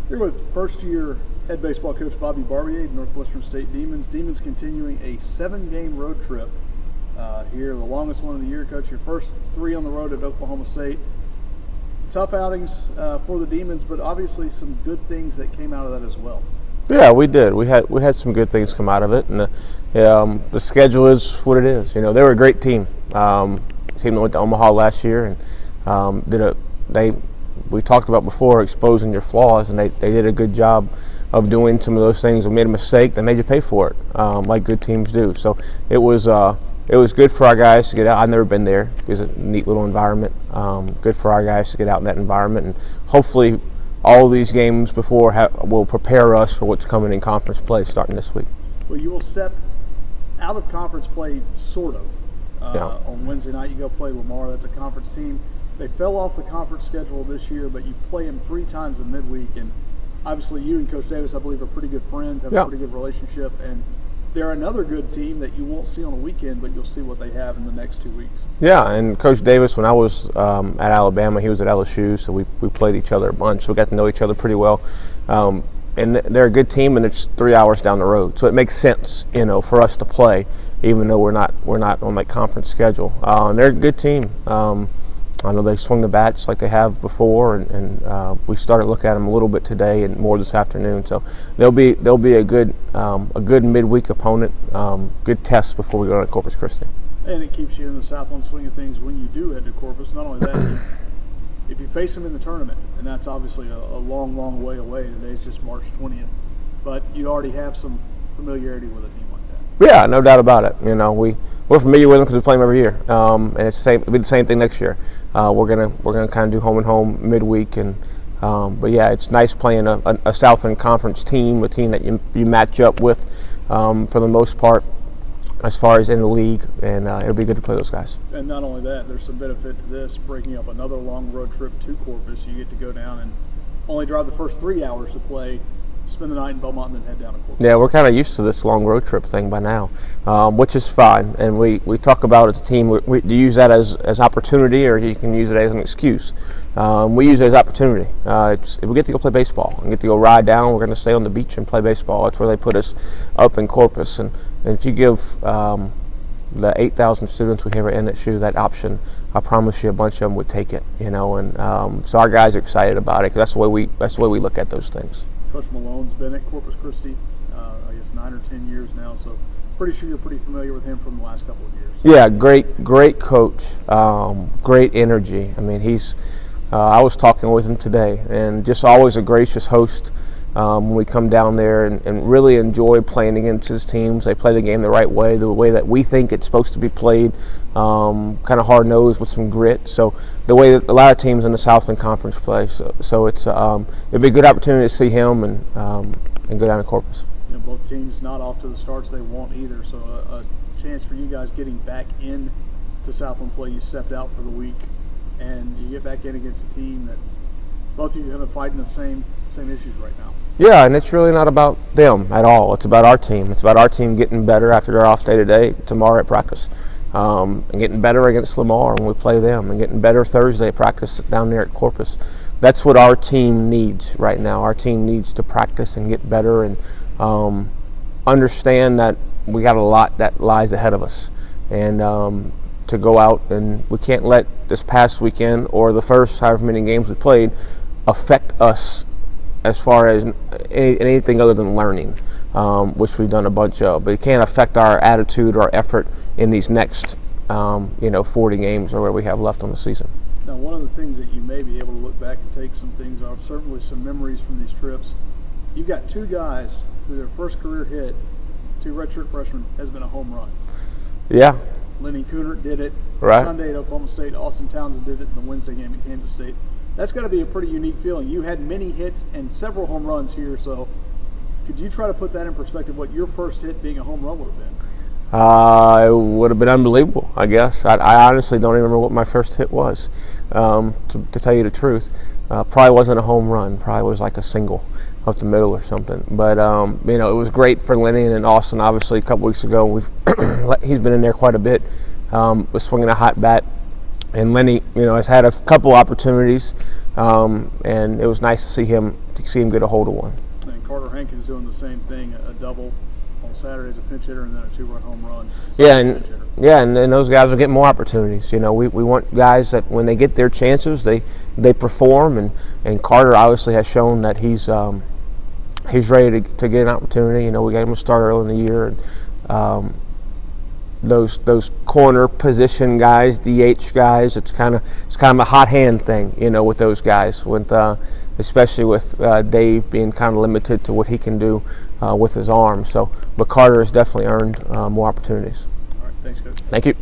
Here with first-year head baseball coach Bobby Barbier, Northwestern State Demons. Demons continuing a 7-game road trip here, the longest one of the year. Coach, your first 3 on the road at Oklahoma State. Tough outings for the Demons, but obviously some good things that came out of that as well. Yeah, we did. We had some good things come out of it, and the schedule is what it is. You know, they were a great team. Team that went to Omaha last year and we talked about before exposing your flaws, and they did a good job of doing some of those things. We made a mistake, they made you pay for it, like good teams do. So it was good for our guys to get out. I've never been there. It was a neat little environment. Good for our guys to get out in that environment, and hopefully all of these games before will prepare us for what's coming in conference play starting this week. Well, you will step out of conference play, sort of. On Wednesday night, you go play Lamar. That's a conference team. They fell off the conference schedule this year, but you play them 3 times in midweek. And obviously you and Coach Davis, I believe, are pretty good friends, have a pretty good relationship. And they're another good team that you won't see on a weekend, but you'll see what they have in the next 2 weeks. Yeah, and Coach Davis, when I was at Alabama, he was at LSU, so we played each other a bunch. So we got to know each other pretty well. And they're a good team, and it's 3 hours down the road. So it makes sense, for us to play, even though we're not on that conference schedule. And they're a good team. I know they swung the bats like they have before, and we started looking at them a little bit today and more this afternoon. So they'll be a good midweek opponent, good test before we go to Corpus Christi. And it keeps you in the Southland swing of things when you do head to Corpus. Not only that, if you face them in the tournament, and that's obviously a long, long way away. Today's just March 20th, but you already have some familiarity with a team like that. Yeah, no doubt about it. We're familiar with them because we play them every year, and it'll be the same thing next year. We're gonna kind of do home and home midweek, and but yeah, it's nice playing a Southern Conference team, a team that you match up with for the most part as far as in the league, and it'll be good to play those guys. And not only that, there's some benefit to this, breaking up another long road trip to Corpus. You get to go down and only drive the first 3 hours to play, spend the night in Beaumont, and then head down to Corpus. Yeah, we're kind of used to this long road trip thing by now, which is fine. And we talk about as a team, we use that as opportunity, or you can use it as an excuse. We use it as opportunity. If we get to go play baseball and get to go ride down, we're going to stay on the beach and play baseball. That's where they put us up in Corpus. And if you give the 8,000 students we have at NSU that option, I promise you a bunch of them would take it. And so our guys are excited about it, because that's the way we look at those things. Coach Malone's been at Corpus Christi, I guess 9 or 10 years now, so pretty sure you're pretty familiar with him from the last couple of years. Yeah, great coach, great energy. I mean, I was talking with him today, and just always a gracious host when we come down there, and really enjoy playing against his teams. They play the game the right way, the way that we think it's supposed to be played, kind of hard-nosed with some grit. So the way that a lot of teams in the Southland Conference play. So it's it'd be a good opportunity to see him and go down to Corpus. Both teams not off to the starts they want either. So a chance for you guys getting back in to Southland play. You stepped out for the week, and you get back in against a team that both of you are fighting the same issues right now. Yeah, and it's really not about them at all. It's about our team. It's about our team getting better after their off day tomorrow at practice, and getting better against Lamar when we play them, and getting better Thursday at practice down there at Corpus. That's what our team needs right now. Our team needs to practice and get better, and understand that we got a lot that lies ahead of us, and to go out, and we can't let this past weekend or the first however many games we played affect us as far as anything other than learning, which we've done a bunch of. But it can't affect our attitude or our effort in these next 40 games or where we have left on the season. Now, one of the things that you may be able to look back and take some things off, certainly some memories from these trips. You've got 2 guys who their first career hit, 2 redshirt freshmen, has been a home run. Yeah. Lenny Coonert did it right. Sunday at Oklahoma State. Austin Townsend did it in the Wednesday game at Kansas State. That's got to be a pretty unique feeling. You had many hits and several home runs here, so could you try to put that in perspective, what your first hit being a home run would have been? It would have been unbelievable, I guess. I honestly don't even remember what my first hit was, to tell you the truth. Probably wasn't a home run. Probably was like a single up the middle or something. But, it was great for Lenny, and then Austin, obviously, a couple weeks ago. He's been in there quite a bit, was swinging a hot bat. And Lenny, has had a couple opportunities and it was nice to see him get a hold of one. And Carter Hankins doing the same thing, a double on Saturday as a pinch hitter, and then a 2-run home run. And those guys will get more opportunities. You know, we want guys that when they get their chances, they perform, and Carter obviously has shown that he's ready to get an opportunity. You know, we got him to start early in the year, and those corner position guys, DH guys, it's kind of a hot hand thing, you know, with those guys, with especially with Dave being kind of limited to what he can do with his arm. So, but Carter has definitely earned more opportunities. All right, thanks, Coach. Thank you.